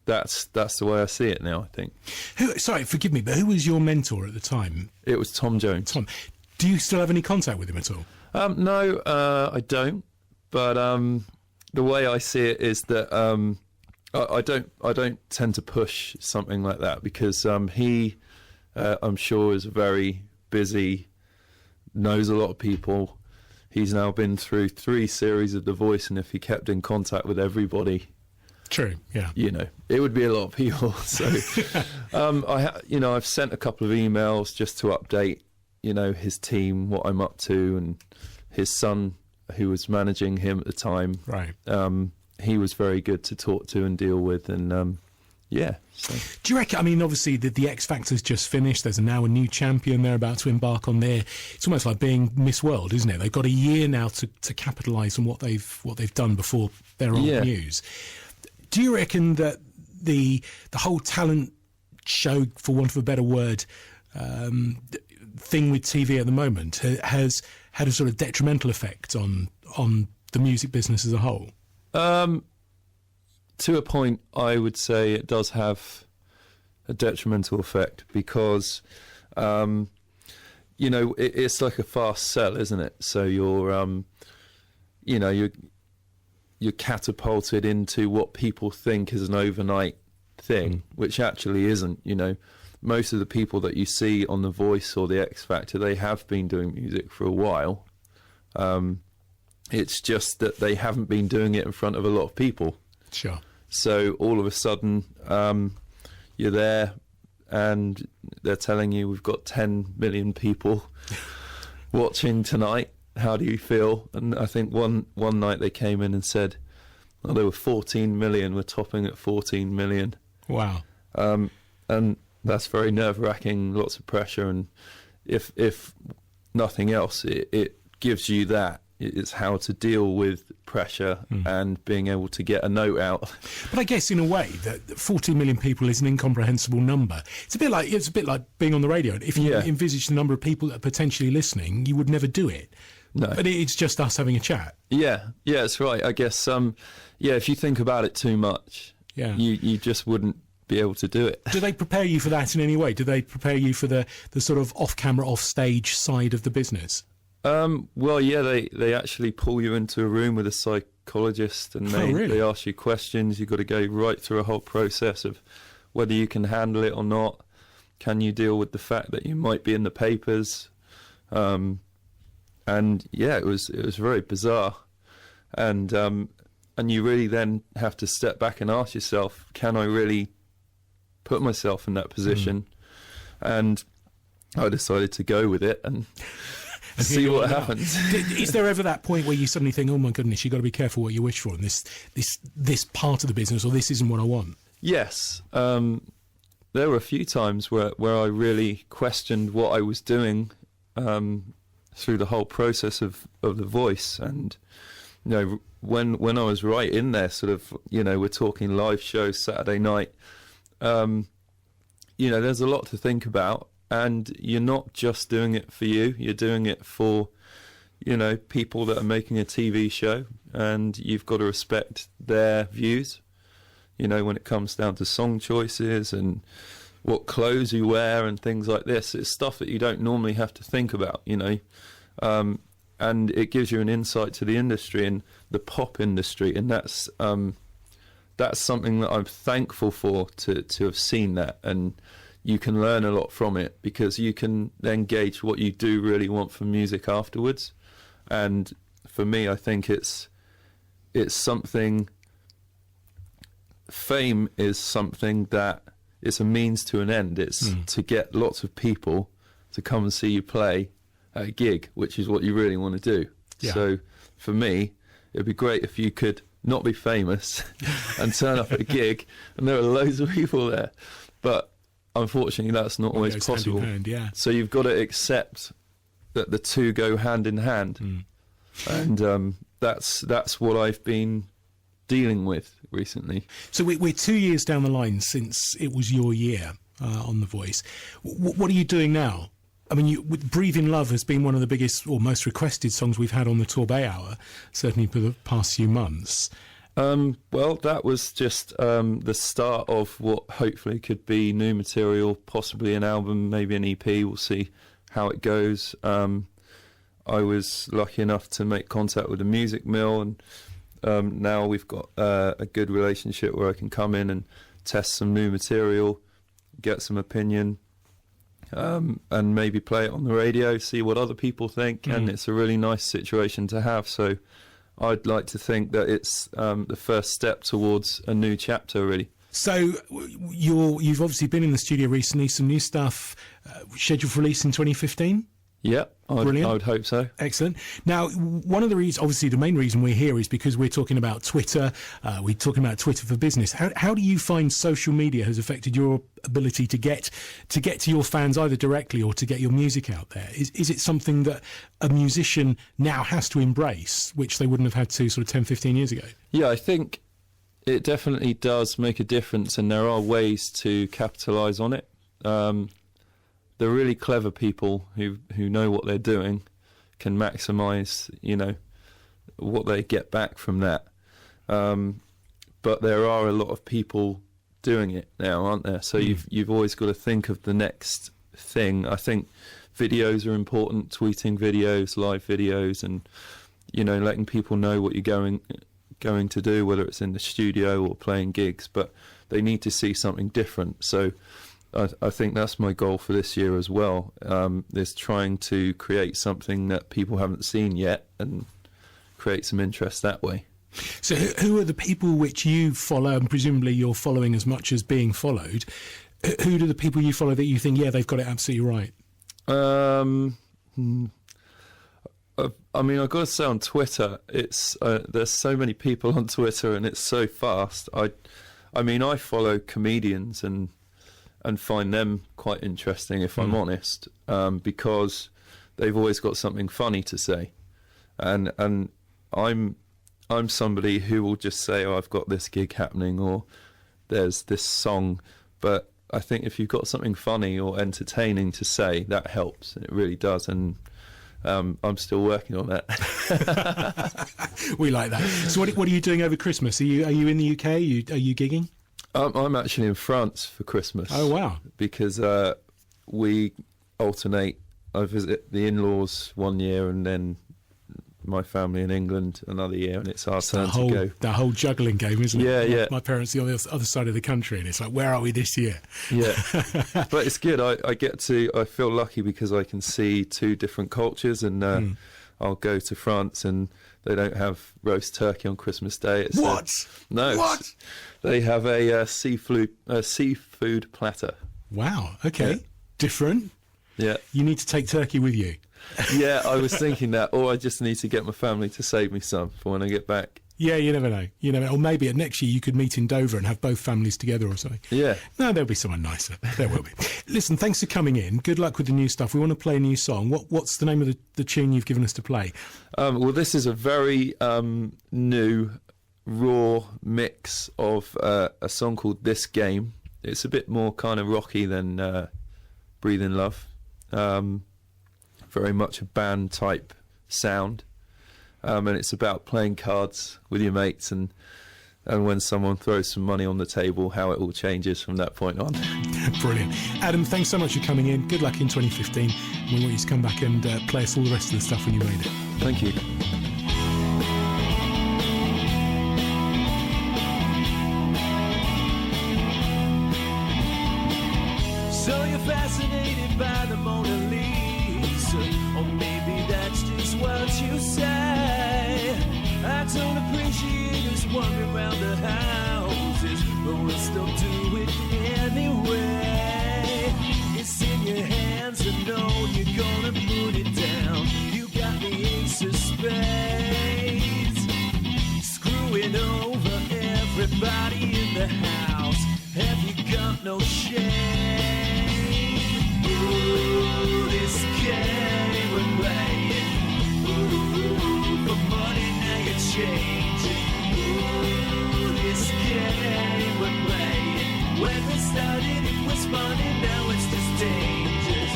that's the way I see it now, I think. Sorry, forgive me, but who was your mentor at the time? It was Tom Jones. Tom. Do you still have any contact with him at all? No, I don't. But the way I see it is that I don't tend to push something like that, because he, I'm sure, is very busy, knows a lot of people. He's now been through 3 series of The Voice, and if he kept in contact with everybody, true, yeah, you know, it would be a lot of people. So, I've sent a couple of emails just to update, you know, his team, what I'm up to, and his son, who was managing him at the time. Right. He was very good to talk to and deal with, and yeah. So. Do you reckon, I mean, obviously the X Factor's just finished, there's now a new champion they're about to embark on there. It's almost like being Miss World, isn't it? They've got a year now to capitalise on what they've done before their old news. Do you reckon that the whole talent show, for want of a better word, thing with TV at the moment has had a sort of detrimental effect on the music business as a whole? To a point, I would say it does have a detrimental effect because, it's like a fast sell, isn't it? So you're catapulted into what people think is an overnight thing, which actually isn't. Most of the people that you see on The Voice or The X Factor, they have been doing music for a while. It's just that they haven't been doing it in front of a lot of people. Sure. So all of a sudden, you're there and they're telling you we've got 10 million people watching tonight. How do you feel? And I think one night they came in and said, oh, there were 14 million. We're topping at 14 million. Wow. And that's very nerve-wracking, lots of pressure. And if nothing else, it gives you that. It's how to deal with pressure and being able to get a note out. But I guess in a way that 14 million people is an incomprehensible number. It's a bit like being on the radio. If you envisage the number of people that are potentially listening, you would never do it. No. But it's just us having a chat. Yeah, that's right. I guess if you think about it too much, you just wouldn't be able to do it. Do they prepare you for that in any way? Do they prepare you for the sort of off-camera, off-stage side of the business? They actually pull you into a room with a psychologist and they ask you questions. You've got to go right through a whole process of whether you can handle it or not. Can you deal with the fact that you might be in the papers? It was very bizarre. And you really then have to step back and ask yourself, can I really put myself in that position? And I decided to go with it and see what happens. Is there ever that point where you suddenly think, oh my goodness, you've got to be careful what you wish for in this part of the business, or this isn't what I want? Yes. There were a few times where I really questioned what I was doing through the whole process of The Voice. And, when I was right in there, sort of, we're talking live shows Saturday night, there's a lot to think about. And you're not just doing it for you, you're doing it for, people that are making a TV show, and you've got to respect their views, when it comes down to song choices and what clothes you wear and things like this. It's stuff that you don't normally have to think about, and it gives you an insight to the industry and the pop industry, and that's something that I'm thankful for, to have seen that. And you can learn a lot from it because you can then gauge what you do really want from music afterwards. And for me, I think it's something. Fame is something that it's a means to an end. It's to get lots of people to come and see you play at a gig, which is what you really want to do. Yeah. So for me, it'd be great if you could not be famous and turn up at a gig and there are loads of people there. But unfortunately, that's not always possible. So you've got to accept that the two go hand in hand, and that's what I've been dealing with recently. So we're 2 years down the line since it was your year on The Voice. What are you doing now? I mean, "Breathing Love" has been one of the biggest or most requested songs we've had on the TorbayHour, certainly for the past few months. Well, that was just the start of what hopefully could be new material, possibly an album, maybe an EP. We'll see how it goes. I was lucky enough to make contact with the music mill, and now we've got a good relationship where I can come in and test some new material, get some opinion, and maybe play it on the radio, see what other people think, and it's a really nice situation to have. So I'd like to think that it's the first step towards a new chapter, really. So you've obviously been in the studio recently, some new stuff scheduled for release in 2015? Yeah, I Brilliant. would hope so. Excellent. Now, one of the reasons, obviously, the main reason we're here is because we're talking about Twitter. We're talking about Twitter for Business. How do you find social media has affected your ability to get to your fans either directly or to get your music out there? Is it something that a musician now has to embrace, which they wouldn't have had to sort of 10, 15 years ago? Yeah, I think it definitely does make a difference, and there are ways to capitalise on it. The really clever people who know what they're doing can maximise, what they get back from that. But there are a lot of people doing it now, aren't there? So you've always got to think of the next thing. I think videos are important, tweeting videos, live videos, and letting people know what you're going to do, whether it's in the studio or playing gigs. But they need to see something different. So I think that's my goal for this year as well, is trying to create something that people haven't seen yet and create some interest that way. So who are the people which you follow, and presumably you're following as much as being followed? Who do the people you follow that you think, yeah, they've got it absolutely right? I mean, I've got to say on Twitter, it's there's so many people on Twitter and it's so fast. I mean, I follow comedians and find them quite interesting, if I'm honest, because they've always got something funny to say, and I'm somebody who will just say, oh, I've got this gig happening, or there's this song, but I think if you've got something funny or entertaining to say, that helps, it really does, and I'm still working on that. We like that. So what are you doing over Christmas? Are you in the UK? Are you gigging? I'm actually in France for Christmas. Oh, wow. Because we alternate. I visit the in-laws one year and then my family in England another year, and it's our turn to go. That whole juggling game, isn't it? Yeah. My parents are on the other side of the country, and it's like, where are we this year? Yeah. But it's good. I feel lucky because I can see two different cultures, and I'll go to France and they don't have roast turkey on Christmas Day. It's what? What? They have a seafood platter. Wow. Okay. Yeah. Different. Yeah. You need to take turkey with you. Yeah, I was thinking that, or I just need to get my family to save me some for when I get back. Yeah, you never know. Or maybe next year you could meet in Dover and have both families together or something. Yeah. No, there'll be someone nicer. There will be. Listen, thanks for coming in. Good luck with the new stuff. We want to play a new song. What's the name of the tune you've given us to play? Well, this is a very new, raw mix of a song called This Game. It's a bit more kind of rocky than Breathe in Love. Very much a band type sound. And it's about playing cards with your mates, and when someone throws some money on the table, how it all changes from that point on. Brilliant. Adam, thanks so much for coming in. Good luck in 2015. We want you to come back and play us all the rest of the stuff when you made it. Thank you. So you're fascinated by the Mona Lisa, or maybe that's just what you say. I don't appreciate us wandering around the houses, but we'll still do it anyway. It's in your hands, I know you're gonna put it down. You got the ace of spades, screwing over everybody in the house. Have you got no shame? Ooh, this game we're playing. Ooh, for money now you're changing. Ooh, this game we're playing. When we started it was funny, now it's just dangerous.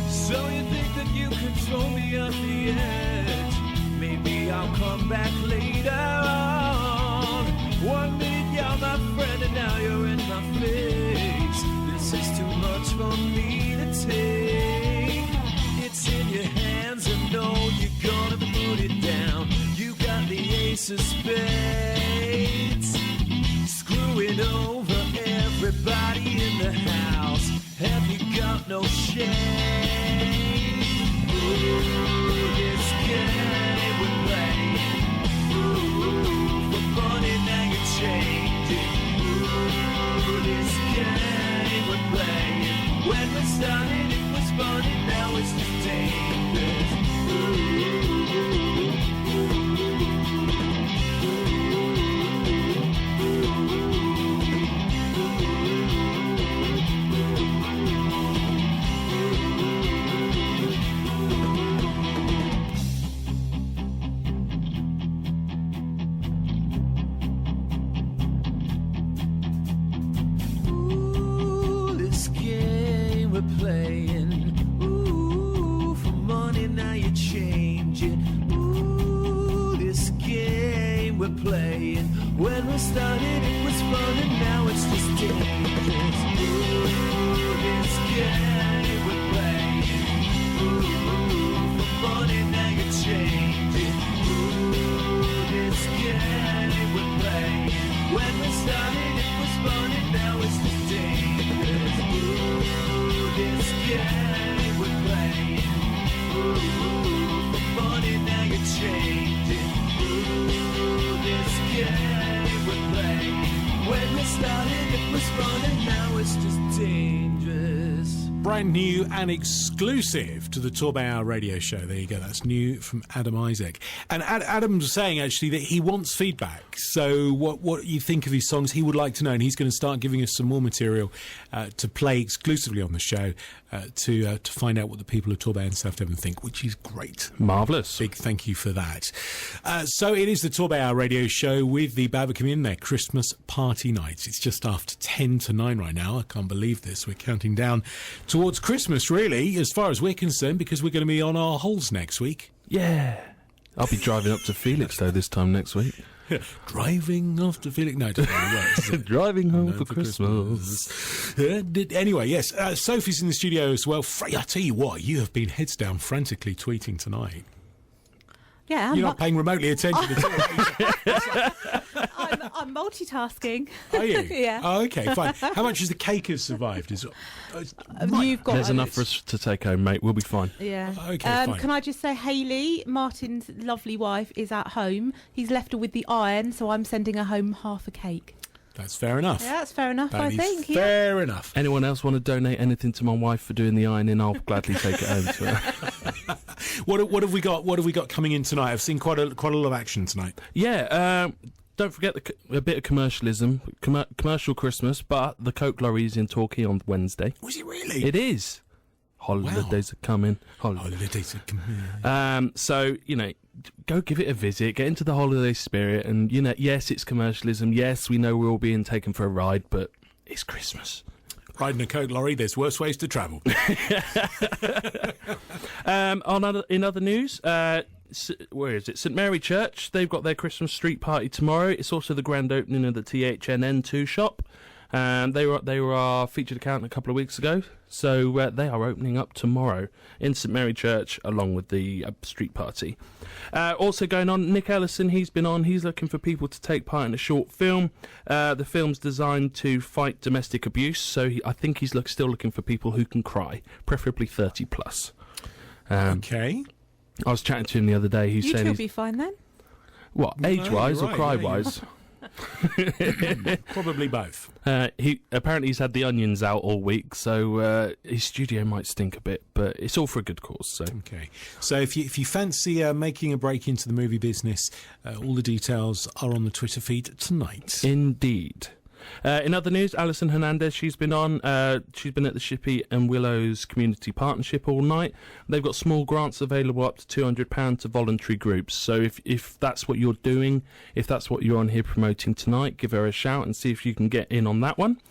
So you think that you can throw me off the edge? Maybe I'll come back later on. 1 minute you're my friend and now you're in my face. This is too much for me to take. It's in your hands, I know you're gonna put it down. You got the ace of spades, screwing over everybody in the house. Have you got no shame? Ooh, this game we're playing. Ooh, for money now you're changing. we're playing. When we started, it was fun, and now it's just dangerous. Ooh, this game we're playing. Ooh, for fun, and now you're changing. Ooh, this game we're playing. When we started, it was fun, and now it's just dangerous. Ooh, this game we're playing. Ooh, for fun, and now you're changing. Ooh, this game we're playing. When we started, it was fun, and now it's just dangerous. Brand new and exclusive to the TorbayHour radio show. There you go. That's new from Adam Isaac. And Adam's saying, actually, that he wants feedback. So what you think of his songs, he would like to know. And he's going to start giving us some more material to play exclusively on the show to find out what the people of Torbay and South Devon think, which is great. Marvellous. Big thank you for that. So it is the TorbayHour radio show with the Babbacombe in their Christmas party nights. It's just after 10 to 9 right now. I can't believe this. We're counting down towards Christmas, really, as far as we're concerned, because we're going to be on our holes next week. Yeah. I'll be driving up to Felixstowe this time next week. Driving off to Felix. No, it doesn't really work, does it? Driving home for Christmas. Anyway, yes, Sophie's in the studio as well. I tell you what, you have been heads down frantically tweeting tonight. Yeah, You're not paying remotely attention at all. I'm multitasking. Are you? Yeah. Oh, okay, fine. How much has the cake has survived? You've got. There's enough for us to take home, mate. We'll be fine. Yeah. Okay, fine. Can I just say, Hayley, Martin's lovely wife, is at home. He's left her with the iron, so I'm sending her home half a cake. That's fair enough. Yeah, that's fair enough, That I is think. Yeah. fair enough. Anyone else want to donate anything to my wife for doing the ironing? I'll gladly take it home to her. What have we got? What have we got coming in tonight? I've seen quite a lot of action tonight. Yeah, don't forget a bit of commercialism. Commercial Christmas, but the Coke lorry is in Torquay on Wednesday. Was it really? It is. Holidays are coming. Holidays are coming. So, go give it a visit, get into the holiday spirit, and, yes, it's commercialism. Yes, we know we're all being taken for a ride, but it's Christmas. Riding a Coke lorry, there's worse ways to travel. In other news, where is it? St Mary Church, they've got their Christmas street party tomorrow. It's also the grand opening of the THNN2 shop. They were our featured account a couple of weeks ago, so they are opening up tomorrow in St Mary Church along with the street party. Also going on, Nick Ellison, he's looking for people to take part in a short film. The film's designed to fight domestic abuse, so I think he's still looking for people who can cry, preferably 30 plus. Okay. I was chatting to him the other day. He's saying You'll be fine then. what, age-wise you're or right, cry-wise? Probably both. He's had the onions out all week, so his studio might stink a bit, but it's all for a good cause. So Okay. So if you fancy making a break into the movie business, all the details are on the Twitter feed tonight. indeed. In other news, Alison Hernandez, she's been at the Shippey and Willows Community Partnership all night. They've got small grants available up to £200 to voluntary groups. So if that's what you're doing, if that's what you're on here promoting tonight, give her a shout and see if you can get in on that one.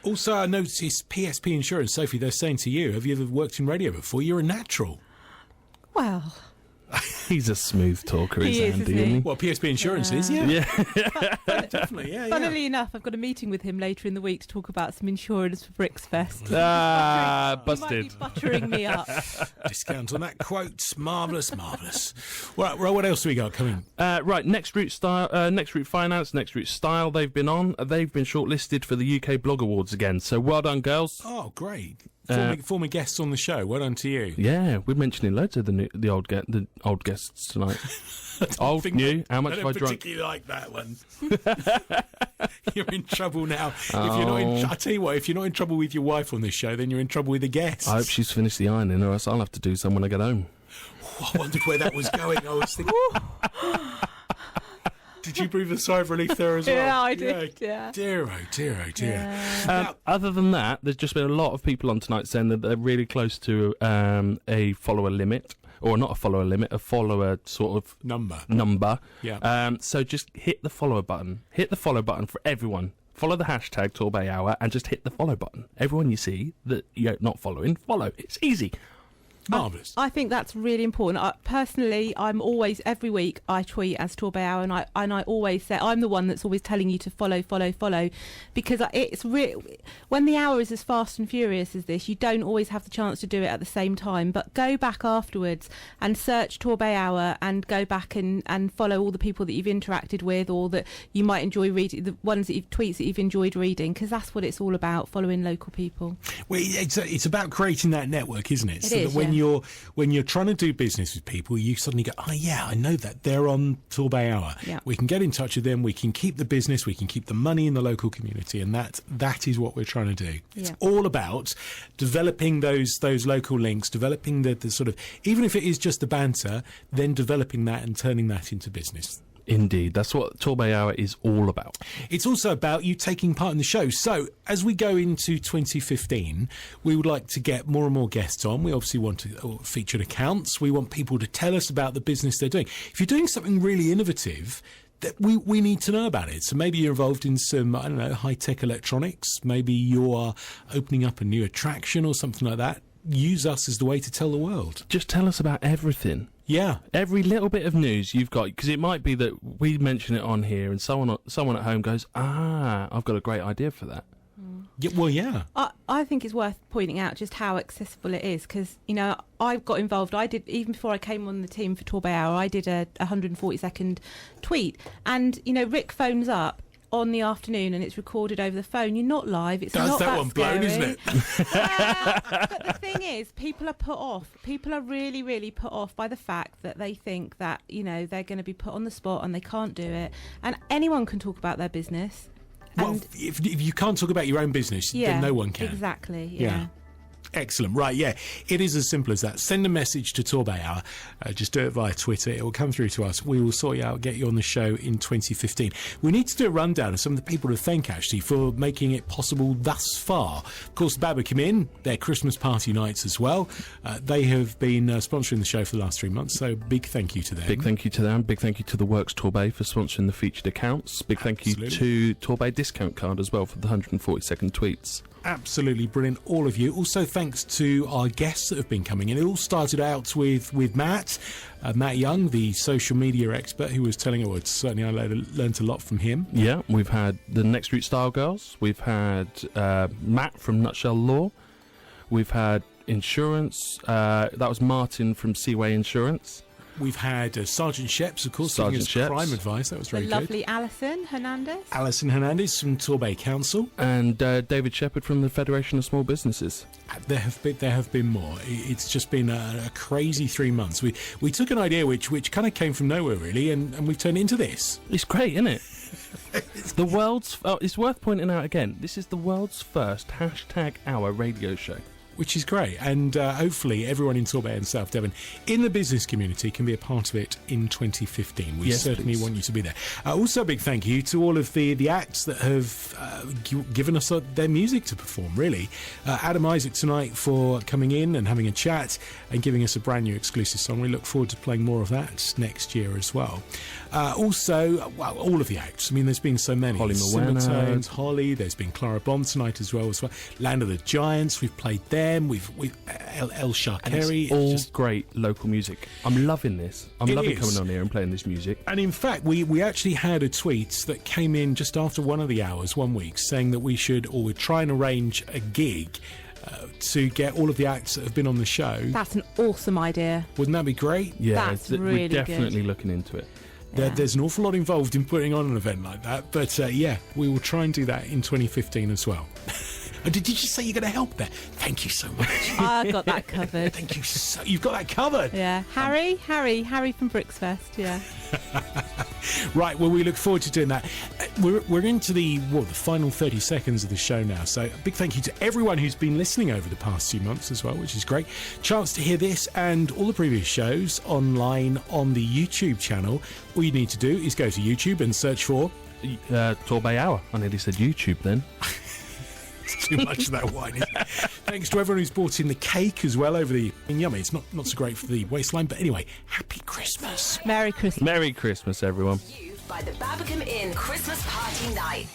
Also, I noticed PSP Insurance. Sophie, they're saying to you, have you ever worked in radio before? You're a natural. Well, He's a smooth talker, He is, Andy, isn't he? isn't he? Well, PSP Insurance is, yeah. Definitely, yeah. funnily enough, I've got a meeting with him later in the week to talk about some insurance for Brixfest. Ah, He busted. might be buttering me up. Discount on that quote. Marvellous, marvellous. Right, what else have we got coming? Right, Next Route Finance, Next Route Style, they've been shortlisted for the UK Blog Awards again. So well done, girls. Oh, great. Former guests on the show. Well done to you. Yeah, we're mentioning loads of the old guests tonight. Old, new. How much I have don't I drunk? particularly like that one. You're in trouble now. If you're not in, I tell you what, if you're not in trouble with your wife on this show, then you're in trouble with the guests. I hope she's finished the ironing, or else I'll have to do some when I get home. I wondered where that was going. I was thinking. Did you breathe a sigh of relief there as well? Yeah, I did. Yeah. Dear, oh dear, oh dear. Yeah. Other than that, there's just been a lot of people on tonight saying that they're really close to a follower limit. Or not a follower limit, a follower sort of number. Yeah. So just hit the follow button. Hit the follow button for everyone. Follow the hashtag TorbayHour and just hit the follow button. Everyone you see that you're not following, follow. It's easy. Marvellous. I think that's really important. Personally, I'm always, every week I tweet as TorbayHour, and I always say I'm the one that's always telling you to follow, because it's when the hour is as fast and furious as this, you don't always have the chance to do it at the same time. But go back afterwards and search TorbayHour and go back and follow all the people that you've interacted with, or that you might enjoy reading, the ones that tweets that you've enjoyed reading, because that's what it's all about, following local people. Well, it's about creating that network, isn't it? It So is, that when yeah. you're trying to do business with people, you suddenly go, oh yeah, I know that they're on TorbayHour. Yeah. We can get in touch with them. We can keep the business. We can keep the money in the local community, and that is what we're trying to do. It's Yeah. all about developing those local links, developing the sort of, even if it is just the banter, then developing that and turning that into business. Indeed, that's what TorbayHour is all about. It's also about you taking part in the show. So, as we go into 2015, we would like to get more and more guests on. We obviously want to featured accounts. We want people to tell us about the business they're doing. If you're doing something really innovative, that we need to know about it. So maybe you're involved in some, I don't know, high-tech electronics. Maybe you are opening up a new attraction or something like that. Use us as the way to tell the world. Just tell us about everything. Yeah. Every little bit of news you've got, because it might be that we mention it on here and someone at home goes, I've got a great idea for that. Yeah, well, yeah. I think it's worth pointing out just how accessible it is, because, I got involved. I did, even before I came on the team for TorbayHour, I did a 140-second tweet. And, Rick phones up on the afternoon and it's recorded over the phone. You're not live. It's not that one scary. blown, isn't it? But the thing is, people are put off. People are really, really put off by the fact that they think that, they're going to be put on the spot and they can't do it. And anyone can talk about their business. Well, And if you can't talk about your own business, then no one can. Exactly. Yeah. Excellent. Right, yeah. It is as simple as that. Send a message to TorbayHour. Just do it via Twitter. It will come through to us. We will sort you out, get you on the show in 2015. We need to do a rundown of some of the people to thank, actually, for making it possible thus far. Of course, the Babbitt Inn, their Christmas party nights as well. They have been sponsoring the show for the last 3 months, so big thank you to them. Big thank you to them. Big thank you to the Works Torbay for sponsoring the featured accounts. Big thank you to Torbay Discount Card as well for the 140-second tweets. Absolutely brilliant, all of you. Also, thanks to our guests that have been coming in. It all started out with Matt Young, the social media expert, who was telling us, certainly I learnt a lot from him. Yeah, we've had the Next Route Style Girls. We've had Matt from Nutshell Law. We've had insurance. That was Martin from Seaway Insurance. We've had Sergeant Sheps, of course, Sergeant giving us Sheps. crime advice. That was very the good. lovely Alison Hernandez. Alison Hernandez from Torbay Council. And David Shepherd from the Federation of Small Businesses. There have been more. It's just been a crazy 3 months. We took an idea which kind of came from nowhere, really, and we've turned it into this. It's great, isn't it? The world's... it's worth pointing out again, this is the world's first #hour radio show. Which is great, and hopefully everyone in Torbay and South Devon in the business community can be a part of it in 2015. We certainly want you to be there. Also, a big thank you to all of the acts that have given us their music to perform, really. Adam Isaac tonight for coming in and having a chat and giving us a brand new exclusive song. We look forward to playing more of that next year as well. Also, all of the acts. I mean, there's been so many. Holly Moreno. Simmertones, Holly, there's been Clara Bond tonight as well. Land of the Giants, we've played them. We've El Sharkeri. It's all great local music. I'm loving this. I'm loving coming on here and playing this music. And in fact, we actually had a tweet that came in just after one of the hours one week saying that we should, or we'd try and arrange a gig to get all of the acts that have been on the show. That's an awesome idea. Wouldn't that be great? Yeah, That's really we're definitely good. looking into it. There's an awful lot involved in putting on an event like that, but we will try and do that in 2015 as well. Did you just say you're going to help there? Thank you so much. I got that covered. Thank you you've got that covered. Yeah, Harry from Brixfest. Yeah. Right, well, we look forward to doing that. We're into the final 30 seconds of the show now, so a big thank you to everyone who's been listening over the past few months as well, which is great. Chance to hear this and all the previous shows online on the YouTube channel. All you need to do is go to YouTube and search for TorbayHour. I nearly said YouTube then. too much of that wine. Thanks to everyone who's brought in the cake as well over the... Yummy, it's not so great for the waistline, but anyway, happy Christmas. Merry Christmas. Merry Christmas, everyone. By the Babbitt Inn Christmas Party Night.